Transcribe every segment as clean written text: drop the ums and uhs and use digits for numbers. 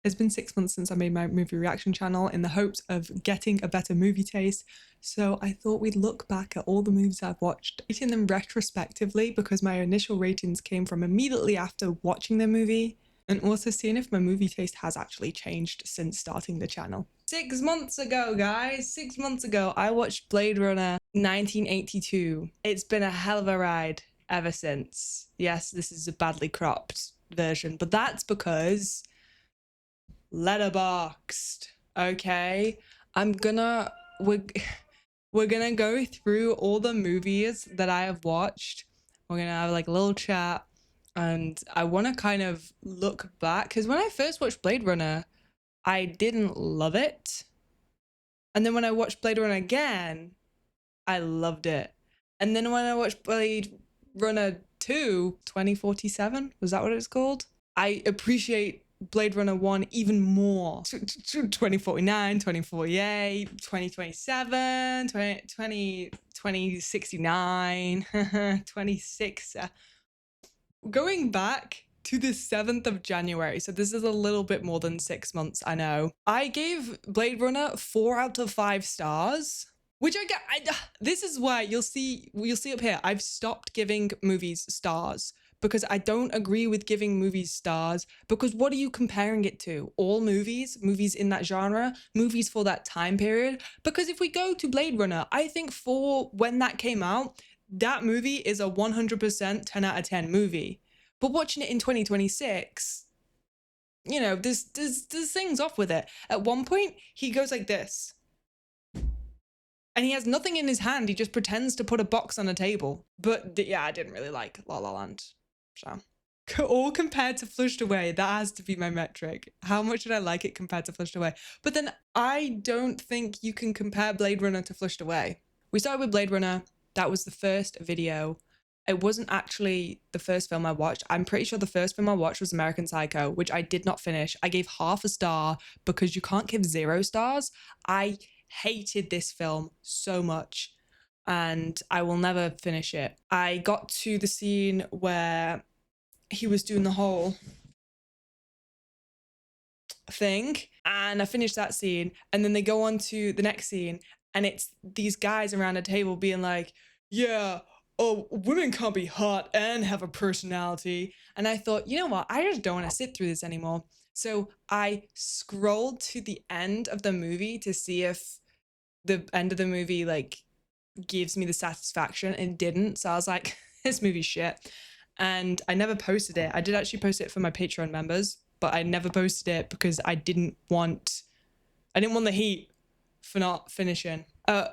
It's been 6 months since I made my movie reaction channel in the hopes of getting a better movie taste. So I thought we'd look back at all the movies I've watched, rating them retrospectively because my initial ratings came from immediately after watching the movie, and also seeing if my movie taste has actually changed since starting the channel. 6 months ago, guys, 6 months ago, I watched Blade Runner 1982. It's been a hell of a ride ever since. Yes, this is a badly cropped version, but that's because Letterboxd. Okay, we're gonna go through all the movies that I have watched. We're gonna have like a little chat, and I want to kind of look back because when I first watched Blade Runner, I didn't love it, and then when I watched Blade Runner again, I loved it, and then when I watched Blade Runner 2, 2047, was that what it's called? I appreciate Blade Runner 1 even more. 2049, 2048, 2027, 2069, 26. Going back to the 7th of January, so this is a little bit more than 6 months, I know. I gave Blade Runner 4 out of 5 stars. Which this is why you'll see up here, I've stopped giving movies stars because I don't agree with giving movies stars, because what are you comparing it to? All movies in that genre, movies for that time period? Because if we go to Blade Runner, I think for when that came out, that movie is a 100% 10 out of 10 movie. But watching it in 2026, you know, there's things off with it. At one point, he goes like this. And he has nothing in his hand. He just pretends to put a box on a table. But yeah, I didn't really like La La Land. So, all compared to Flushed Away, that has to be my metric. How much did I like it compared to Flushed Away? But then I don't think you can compare Blade Runner to Flushed Away. We started with Blade Runner. That was the first video. It wasn't actually the first film I watched. I'm pretty sure the first film I watched was American Psycho, which I did not finish. I gave half a star because you can't give 0 stars. I hated this film so much and I will never finish it. I got to the scene where he was doing the whole thing and I finished that scene, and then they go on to the next scene and it's these guys around a table being like, yeah, oh, women can't be hot and have a personality. And I thought, you know what, I just don't want to sit through this anymore. So I scrolled to the end of the movie to see if the end of the movie like gives me the satisfaction. It didn't. So I was like, this movie's shit. And I never posted it. I did actually post it for my Patreon members, but I never posted it because I didn't want the heat for not finishing.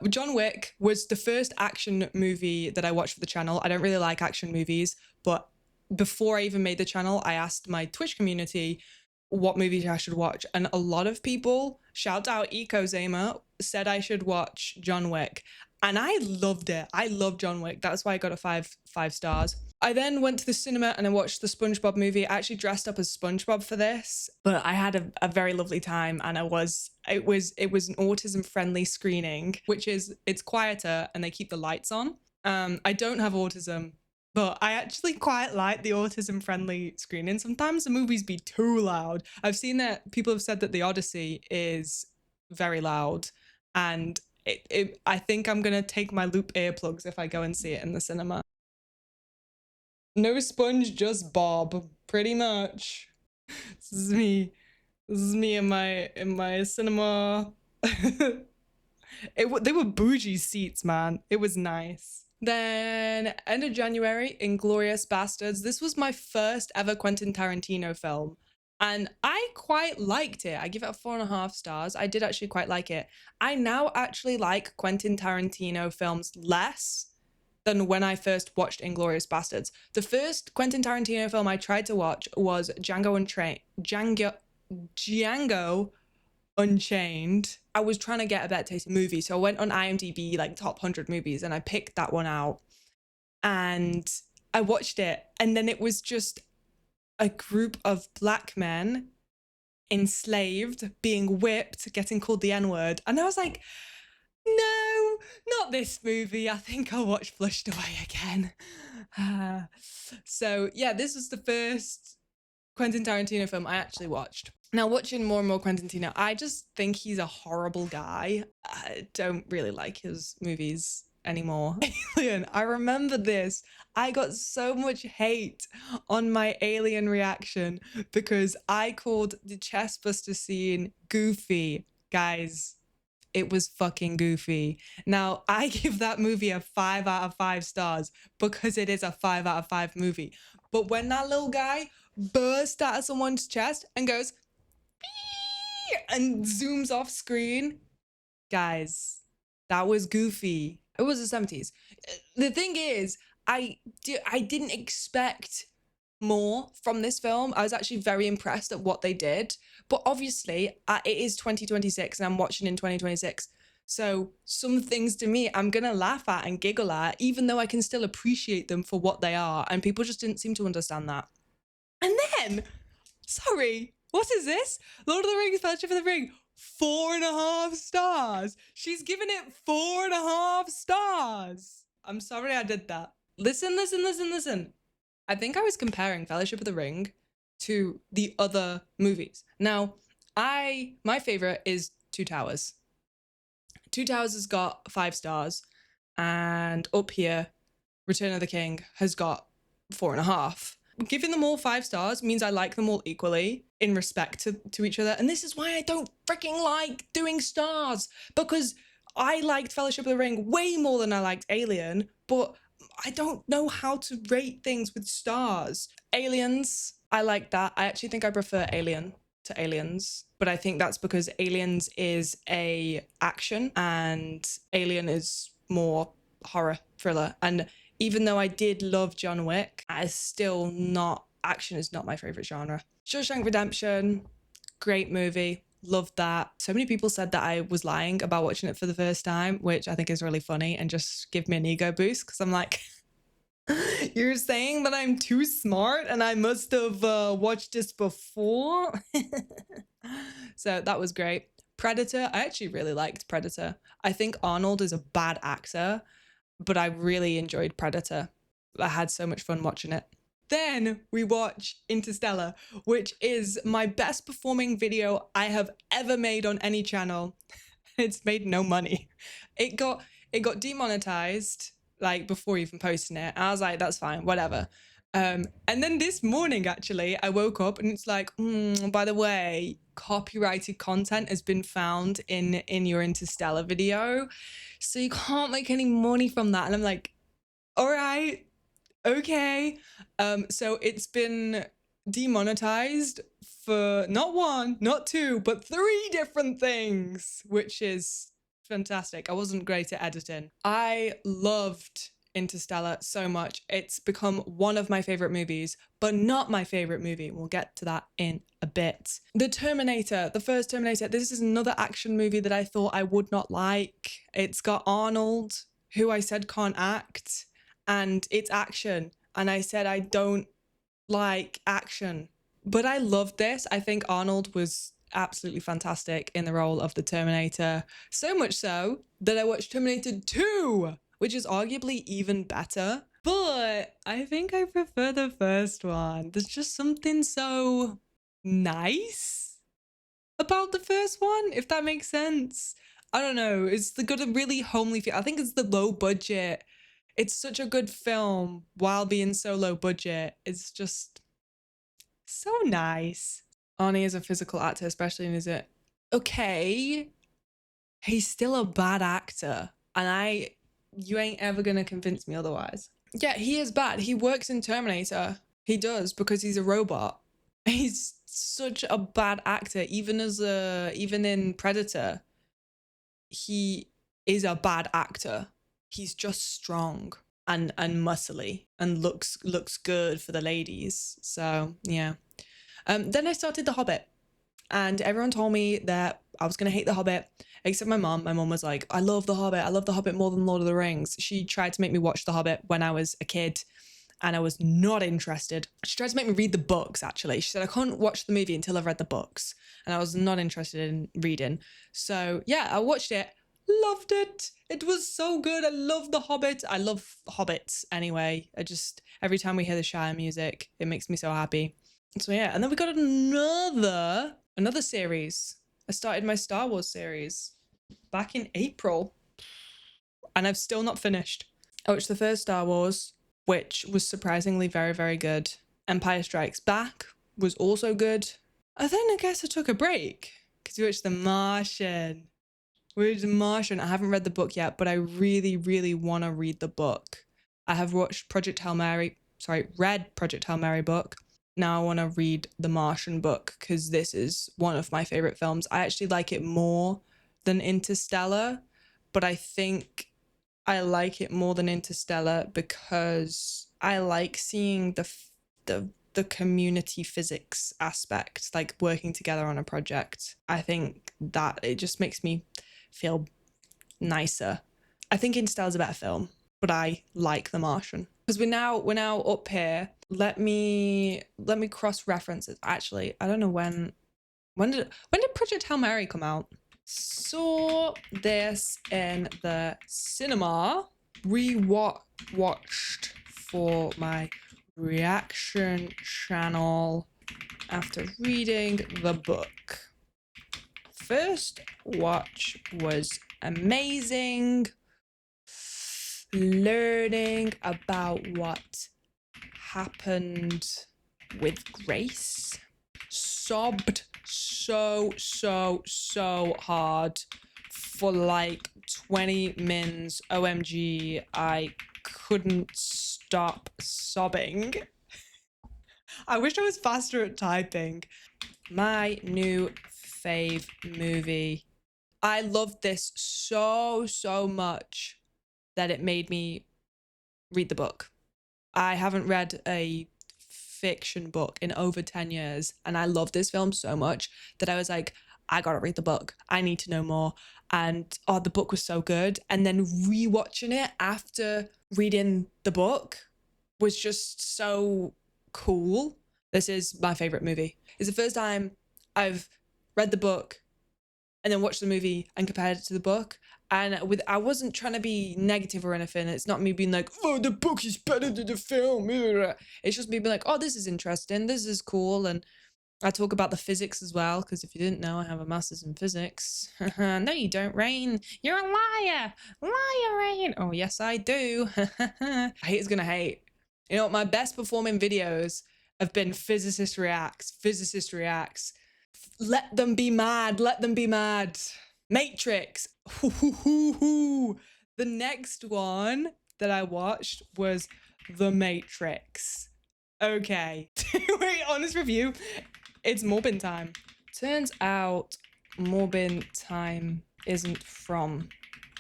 John Wick was the first action movie that I watched for the channel. I don't really like action movies, but before I even made the channel, I asked my Twitch community what movies I should watch, and a lot of people, shout out Eco Zama, said I should watch John Wick, and I loved it. I love John Wick. That's why I got a five stars. I then went to the cinema and I watched the SpongeBob movie. I actually dressed up as SpongeBob for this, but I had a very lovely time, and it was an autism friendly screening, which is, it's quieter and they keep the lights on. I don't have autism, but I actually quite like the autism-friendly screening. Sometimes the movies be too loud. I've seen that people have said that The Odyssey is very loud, and I think I'm gonna take my loop earplugs if I go and see it in the cinema. No Sponge, just Bob, pretty much. This is me in my cinema. They were bougie seats, man. It was nice. Then, end of January, Inglorious Basterds. This was my first ever Quentin Tarantino film, and I quite liked it. I give it a 4.5 stars. I did actually quite like it. I now actually like Quentin Tarantino films less than when I first watched Inglorious Basterds. The first Quentin Tarantino film I tried to watch was Django Unchained. I was trying to get a better taste in movies, so I went on IMDb, like top 100 movies, and I picked that one out and I watched it, and then it was just a group of black men enslaved, being whipped, getting called the N-word, and I was like, no, not this movie. I think I'll watch Flushed Away again. So yeah, this was the first Quentin Tarantino film I actually watched. Now, watching more and more Quentin Tarantino, I just think he's a horrible guy. I don't really like his movies anymore. Alien, I remember this. I got so much hate on my Alien reaction because I called the chestbuster scene goofy. Guys, it was fucking goofy. Now, I give that movie a 5 out of 5 stars because it is a 5 out of 5 movie. But when that little guy burst out of someone's chest and goes, and zooms off screen, guys, that was goofy. It was the 70s. The thing is, I didn't expect more from this film. I was actually very impressed at what they did. But obviously, it is 2026 and I'm watching in 2026. So some things to me, I'm going to laugh at and giggle at, even though I can still appreciate them for what they are. And people just didn't seem to understand that. And then, sorry, what is this? Lord of the Rings, Fellowship of the Ring, 4.5 stars. She's given it 4.5 stars. I'm sorry I did that. Listen. I think I was comparing Fellowship of the Ring to the other movies. Now, my favorite is Two Towers. Two Towers has got 5 stars, and up here, Return of the King has got 4.5. Giving them all 5 stars means I like them all equally in respect to each other. And this is why I don't freaking like doing stars, because I liked Fellowship of the Ring way more than I liked Alien, but I don't know how to rate things with stars. Aliens, I like that. I actually think I prefer Alien to Aliens, but I think that's because Aliens is a action and Alien is more horror thriller. And even though I did love John Wick, action is not my favorite genre. Shawshank Redemption, great movie. Loved that. So many people said that I was lying about watching it for the first time, which I think is really funny and just give me an ego boost because I'm like, you're saying that I'm too smart and I must have watched this before? So that was great. Predator, I actually really liked Predator. I think Arnold is a bad actor, but I really enjoyed Predator. I had so much fun watching it. Then we watch Interstellar, which is my best performing video I have ever made on any channel. It's made no money. It got demonetized like before even posting it. I was like, that's fine, whatever. And then this morning, actually, I woke up and it's like, by the way, copyrighted content has been found in your Interstellar video, so you can't make any money from that. And I'm like, all right, okay. So it's been demonetized for not 1, not 2, but 3 different things, which is fantastic. I wasn't great at editing. I loved Interstellar so much. It's become one of my favorite movies, but not my favorite movie. We'll get to that in a bit. The Terminator, the first Terminator, this is another action movie that I thought I would not like. It's got Arnold, who I said can't act, and it's action. And I said I don't like action, but I loved this. I think Arnold was absolutely fantastic in the role of the Terminator. So much so that I watched Terminator 2, which is arguably even better. But I think I prefer the first one. There's just something so nice about the first one, if that makes sense. I don't know. It's got a really homely feel. I think it's the low budget. It's such a good film while being so low budget. It's just so nice. Arnie is a physical actor, especially in his it. Okay, he's still a bad actor, and you ain't ever gonna convince me otherwise. Yeah, he is bad. He works in Terminator. He does, because he's a robot. He's such a bad actor. Even in Predator, he is a bad actor. He's just strong and muscly and looks good for the ladies. So yeah. Then I started The Hobbit, and everyone told me that I was gonna hate The Hobbit, except my mom. My mom was like, I love The Hobbit. I love The Hobbit more than Lord of the Rings. She tried to make me watch The Hobbit when I was a kid, and I was not interested. She tried to make me read the books, actually. She said I couldn't watch the movie until I've read the books, and I was not interested in reading. So yeah, I watched it. Loved it. It was so good. I love The Hobbit. I love Hobbits anyway. Every time we hear the Shire music, it makes me so happy. So yeah, and then we got another Another series. I started my Star Wars series back in April, and I've still not finished. I watched the first Star Wars, which was surprisingly very, very good. Empire Strikes Back was also good. And then I guess I took a break because we watched The Martian. I haven't read the book yet, but I really, really want to read the book. I have watched read Project Hail Mary book. Now I want to read the Martian book because this is one of my favorite films. I actually like it more than Interstellar, but I think I like it more than Interstellar because I like seeing the community physics aspect, like working together on a project. I think that it just makes me feel nicer. I think Interstellar's a better film, but I like The Martian. Because we're now up here. Let me cross-reference it. Actually, I don't know when did Project Hail Mary come out? Saw this in the cinema. Watched for my reaction channel after reading the book. First watch was amazing. Learning about what happened with Grace. Sobbed so hard for like 20 mins. OMG, I couldn't stop sobbing. I wish I was faster at typing. My new fave movie. I loved this so much that it made me read the book. I haven't read a fiction book in over 10 years, and I love this film so much that I was like, I gotta read the book. I need to know more. And the book was so good. And then rewatching it after reading the book was just so cool. This is my favorite movie. It's the first time I've read the book and then watched the movie and compared it to the book. And I wasn't trying to be negative or anything. It's not me being like, oh, the book is better than the film. It's just me being like, oh, this is interesting. This is cool. And I talk about the physics as well, because if you didn't know, I have a master's in physics. No, you don't, Rain. You're a liar. Liar, Rain. Oh, yes, I do. Hate's gonna hate. You know what? My best performing videos have been Physicist Reacts. Let them be mad. Let them be mad. Matrix. The next one that I watched was The Matrix. Okay. Wait, honest review. It's Morbin time. Turns out Morbin time isn't from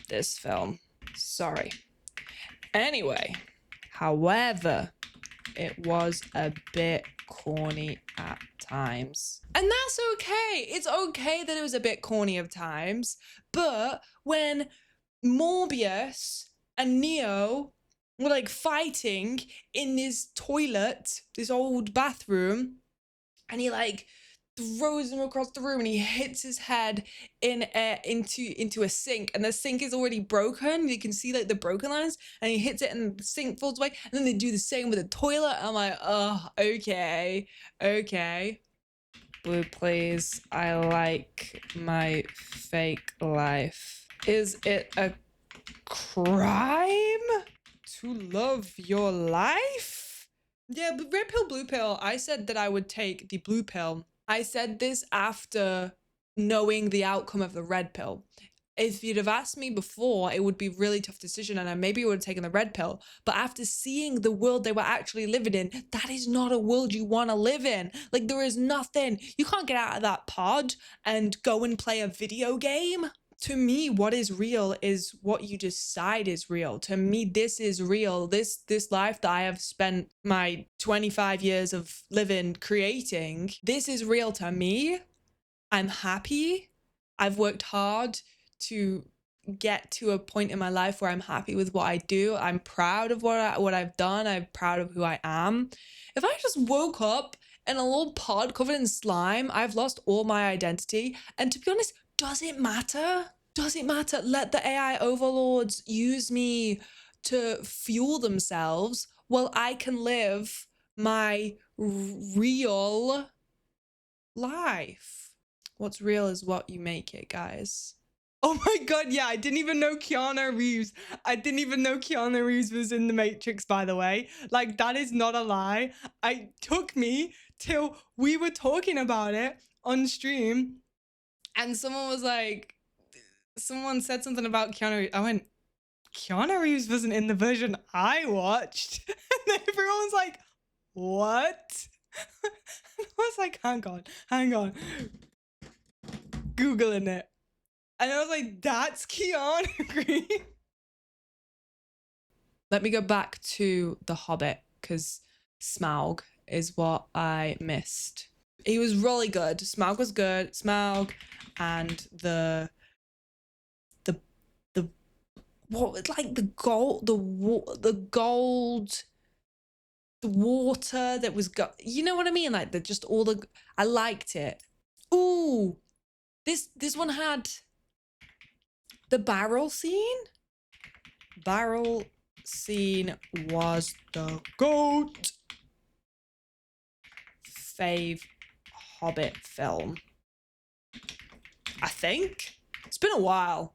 this film. Sorry. Anyway, however, it was a bit corny at times. And that's okay. It's okay that it was a bit corny at times. But when Morbius and Neo were like fighting in this toilet, this old bathroom, and he like throws him across the room and he hits his head into a sink, and the sink is already broken. You can see like the broken lines, and he hits it and the sink falls away, and then they do the same with the toilet. I'm like, oh, okay. Blue, please. I like my fake life. Is it a crime to love your life? Yeah, red pill, blue pill. I said that I would take the blue pill. I said this after knowing the outcome of the red pill. If you'd have asked me before, it would be a really tough decision, and I maybe would have taken the red pill. But after seeing the world they were actually living in, that is not a world you want to live in. Like, there is nothing. You can't get out of that pod and go and play a video game. To me, what is real is what you decide is real. To me, this is real. This life that I have spent my 25 years of living creating, this is real to me. I'm happy. I've worked hard to get to a point in my life where I'm happy with what I do. I'm proud of what I've done. I'm proud of who I am. If I just woke up in a little pod covered in slime, I've lost all my identity. And to be honest, does it matter? Does it matter? Let the AI overlords use me to fuel themselves while I can live my real life. What's real is what you make it, guys. Oh my God, yeah, I didn't even know Keanu Reeves. I didn't even know Keanu Reeves was in The Matrix, by the way. Like, that is not a lie. It took me till we were talking about it on stream, and someone was like, someone said something about Keanu Reeves. I went, Keanu Reeves wasn't in the version I watched. And everyone's like, what? I was like, hang on. Googling it. And I was like, that's Keanu Reeves. Let me go back to The Hobbit, because Smaug is what I missed. He was really good. Smaug was good. Smaug and the what was like the water that was you know what I mean? Like I liked it. Ooh, this one had the barrel scene. Barrel scene was the GOAT. Fave Hobbit film, I think. It's been a while.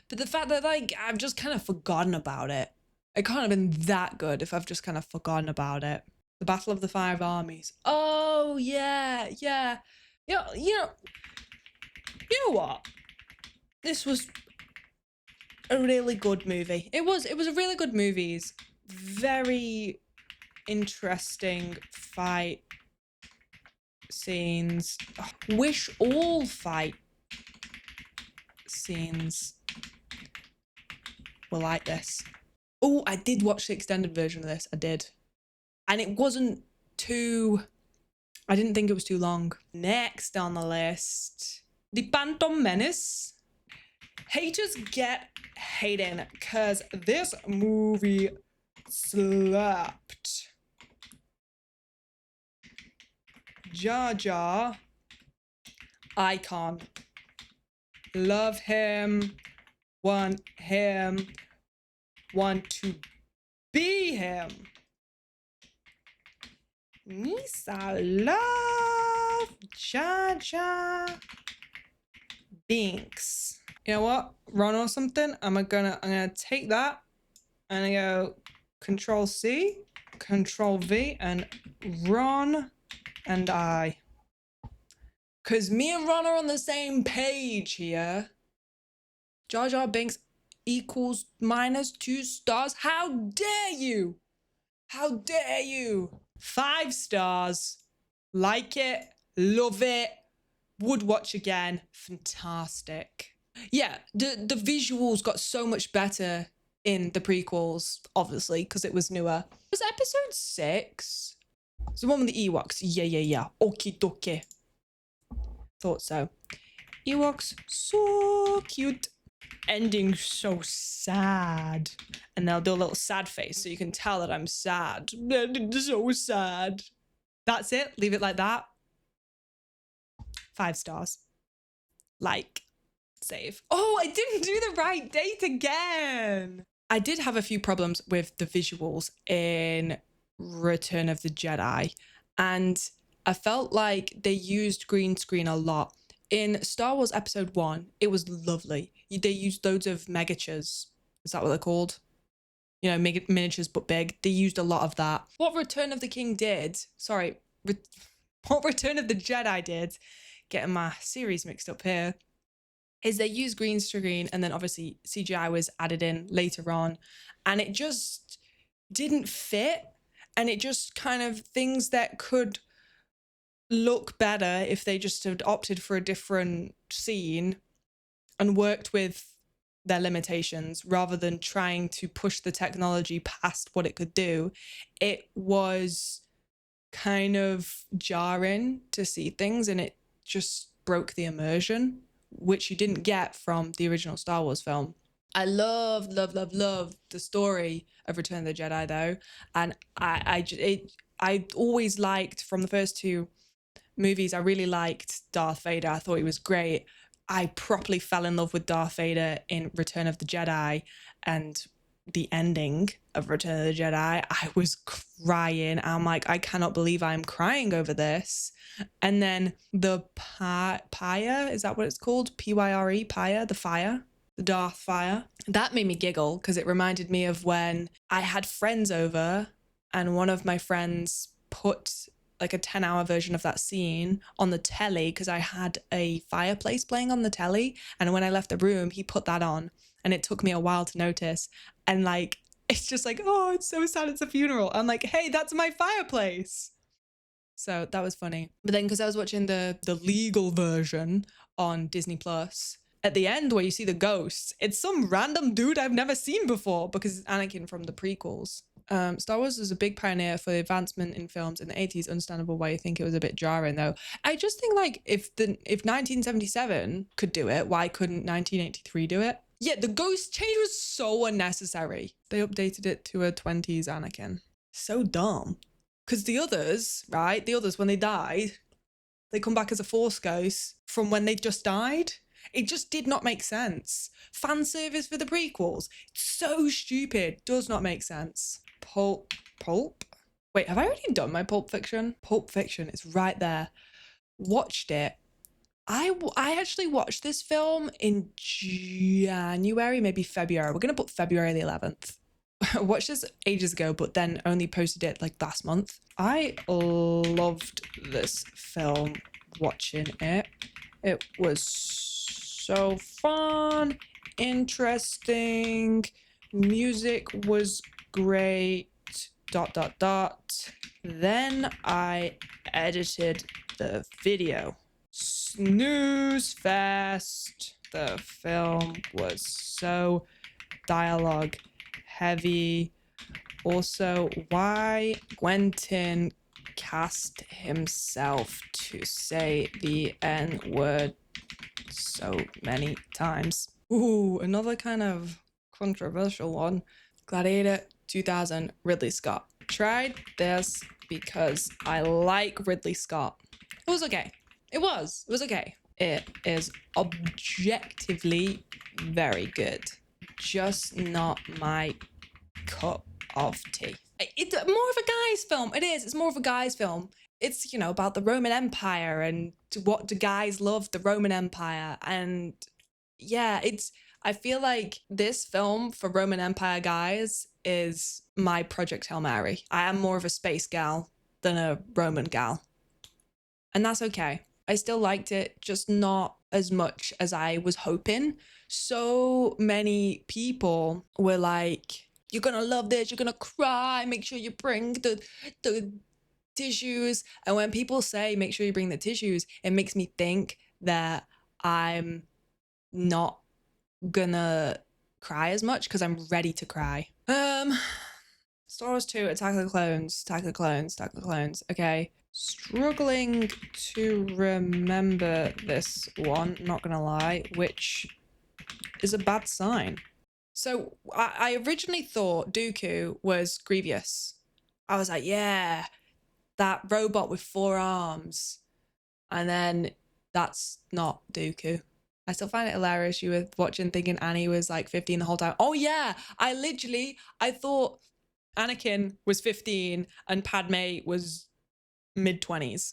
But the fact that like I've just kind of forgotten about it. It can't have been that good if I've just kind of forgotten about it. The Battle of the Five Armies. Oh yeah. You know what? This was a really good movie. It was a really good movie. Very interesting fight scenes. Wish all fight scenes were like this. Oh, I did watch the extended version of this. I did. And it wasn't I didn't think it was too long. Next on the list, the Phantom Menace. Haters get hating because this movie slapped. Jar Jar, icon. Love him, want to be him. Nisa love Jar Jar Binks. You know what? Run or something. I'm gonna take that and I go Control C, Control V, and Ron and I. Cause me and Ron are on the same page here. Jar Jar Binks equals -2 stars. How dare you? How dare you? 5 stars. Like it, love it, would watch again. Fantastic. Yeah, the visuals got so much better in the prequels, obviously, because it was newer. It was episode 6. It's the one with the Ewoks. Yeah. Okie dokie. Thought so. Ewoks, so cute. Ending so sad. And they'll do a little sad face so you can tell that I'm sad. So sad. That's it. Leave it like that. 5 stars. Like, save. Oh, I didn't do the right date again. I did have a few problems with the visuals in Return of the Jedi. And I felt like they used green screen a lot. In Star Wars Episode 1, it was lovely. They used loads of megatures. Is that what they're called? You know, miniatures but big. They used a lot of that. What Return of the King did, what Return of the Jedi did, getting my series mixed up here, is they used green screen and then obviously CGI was added in later on. And it just didn't fit. And it just kind of things that could look better if they just had opted for a different scene and worked with their limitations rather than trying to push the technology past what it could do. It was kind of jarring to see things and it just broke the immersion, which you didn't get from the original Star Wars film. I love the story of Return of the Jedi though, and I always liked from the first 2 movies. I really liked Darth Vader. I thought he was great. I properly fell in love with Darth Vader in Return of the Jedi, and the ending of Return of the Jedi, I was crying. I'm like, I cannot believe I'm crying over this. And then the pyre, is that what it's called? Pyre, pyre, the fire, the Darth fire. That made me giggle because it reminded me of when I had friends over and one of my friends put like a 10-hour version of that scene on the telly because I had a fireplace playing on the telly. And when I left the room, he put that on and it took me a while to notice. And like, it's just like, oh, it's so sad. It's a funeral. I'm like, hey, that's my fireplace. So that was funny. But then because I was watching the legal version on Disney Plus, at the end where you see the ghosts, it's some random dude I've never seen before because it's Anakin from the prequels. Star Wars was a big pioneer for the advancement in films in the 80s. Understandable why you think it was a bit jarring though. I just think like if 1977 could do it, why couldn't 1983 do it? Yeah, the ghost change was so unnecessary. They updated it to a 20s Anakin. So dumb. Because the others, right? The others, when they died, they come back as a Force ghost from when they just died. It just did not make sense. Fan service for the prequels. It's so stupid. Does not make sense. Pulp? Wait, have I already done my Pulp Fiction? Pulp Fiction is right there. Watched it. I actually watched this film in January, maybe February. We're going to put February the 11th. I watched this ages ago, but then only posted it like last month. I loved this film watching it. It was so fun, interesting, music was great, ... Then I edited the video. Snooze fest. The film was so dialogue heavy. Also, why Quentin cast himself to say the N-word so many times. Ooh, another kind of controversial one. Gladiator 2000, Ridley Scott. Tried this because I like Ridley Scott. It was okay. It was okay. It is objectively very good. Just not my cup of tea. It's more of a guy's film. It is. It's more of a guy's film. It's, you know, about the Roman Empire and what do guys love the Roman Empire. And yeah, I feel like this film for Roman Empire guys is my Project Hail Mary. I am more of a space gal than a Roman gal. And that's okay. I still liked it, just not as much as I was hoping. So many people were like, you're gonna love this, you're gonna cry, make sure you bring the tissues. And when people say make sure you bring the tissues, it makes me think that I'm not gonna cry as much because I'm ready to cry. Star Wars 2, Attack of the Clones. Okay. Struggling to remember this one, not gonna lie, which is a bad sign. So I originally thought Dooku was Grievous. I was like, yeah, that robot with 4 arms. And then that's not Dooku. I still find it hilarious. You were watching thinking Annie was like 15 the whole time. Oh yeah, I thought Anakin was 15 and Padme was mid-20s.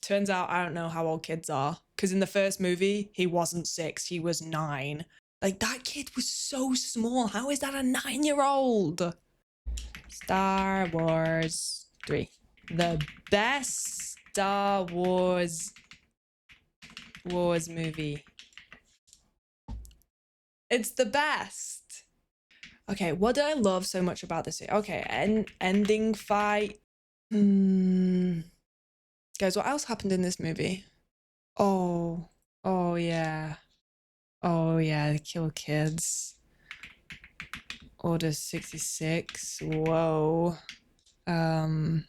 Turns out I don't know how old kids are. Because in the first movie, he wasn't 6, he was 9. Like, that kid was so small. How is that a 9-year-old? Star Wars 3. The best Star Wars movie. It's the best. Okay, what did I love so much about this? Okay, ending fight. Guys, what else happened in this movie? Oh yeah. Oh yeah, they kill kids. Order 66. Whoa. Do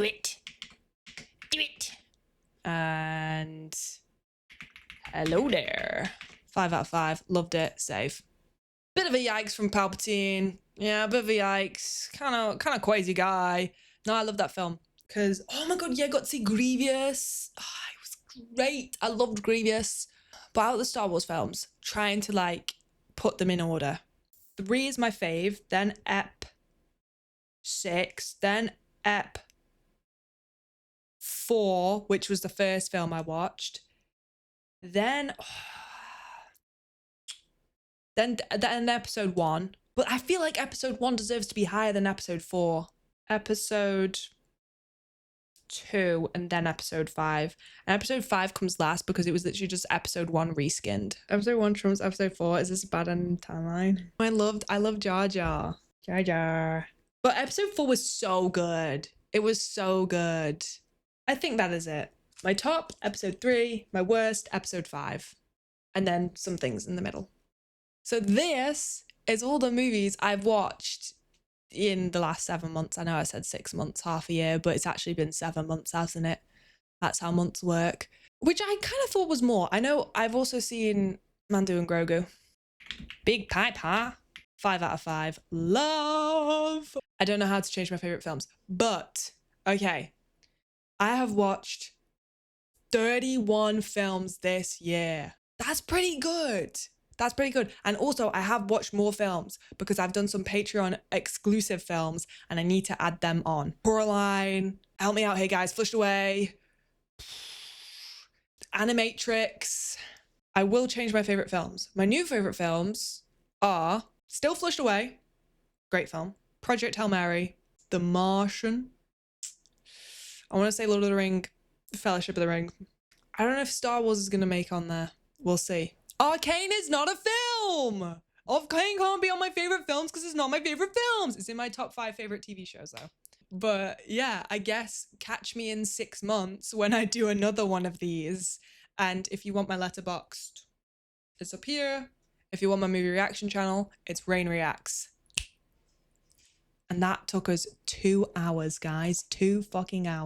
it. And hello there. 5 out of 5. Loved it. Save. Bit of a yikes from Palpatine. Yeah, a bit of a yikes. Kind of crazy guy. No, I love that film. Because, oh my god, yeah, I got to see Grievous. Oh, it was great. I loved Grievous. But out of the Star Wars films, trying to like put them in order. 3 is my fave, then Ep 6, then Ep 4, which was the first film I watched. Then episode 1. But I feel like episode 1 deserves to be higher than episode 4. Episode 2 and then episode 5. And episode 5 comes last because it was literally just episode 1 reskinned. Episode 1 trumps episode 4. Is this a bad end timeline? I love Jar Jar. Jar Jar. But episode 4 was so good. It was so good. I think that is it. My top, episode 3. My worst, episode 5. And then some things in the middle. So this is all the movies I've watched in the last 7 months. I know I said 6 months, half a year, but it's actually been 7 months, hasn't it? That's how months work. Which I kind of thought was more. I know I've also seen Mando and Grogu. Big pipe, huh? 5 out of 5. Love! I don't know how to change my favourite films. But, okay. I have watched 31 films this year. That's pretty good. That's pretty good. And also, I have watched more films because I've done some Patreon exclusive films and I need to add them on. Coraline, help me out here, guys. Flushed Away, Animatrix. I will change my favorite films. My new favorite films are still Flushed Away, great film. Project Hail Mary, The Martian. I want to say Lord of the Ring, Fellowship of the Ring. I don't know if Star Wars is going to make on there. We'll see. Arcane is not a film. Arcane can't be on my favorite films because it's not my favorite films. It's in my top 5 favorite TV shows though. But yeah, I guess catch me in 6 months when I do another one of these. And if you want my Letterboxd, it's up here. If you want my movie reaction channel, it's Rain Reacts. And that took us 2 hours, guys. 2 fucking hours.